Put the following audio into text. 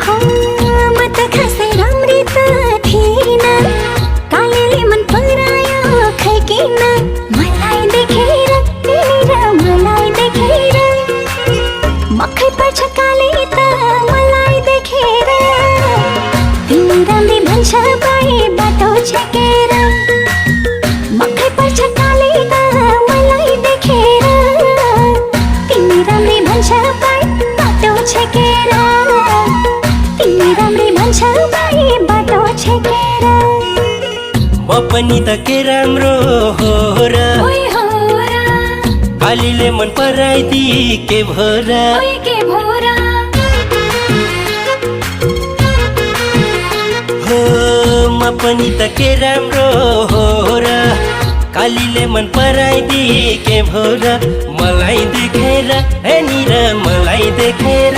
हो म त खासै राम्री त थिइन, कालेले मन परायो खै किन, मलाई देखेर तिमीर मलाई देखेर मक्खै पर्छ काले त मलाई देखेर, तिमी राम्री भन्छ बाई बाटो छेकेर, मक्खै पर्छ काले त मलाई देखेर, तिमी राम्री भन्छ बाई बाटो छेकेर, तिमी राम्री भन्छ बाई बाटो छेकेर। म पनि त के राम्रो हो र, कालीले मन पराइदी के भोरा, हो म पनि त के राम्रो हो र, कालीले मन पराइदी के भोरा, मलाई देखेर हेनी र मलाई देखेर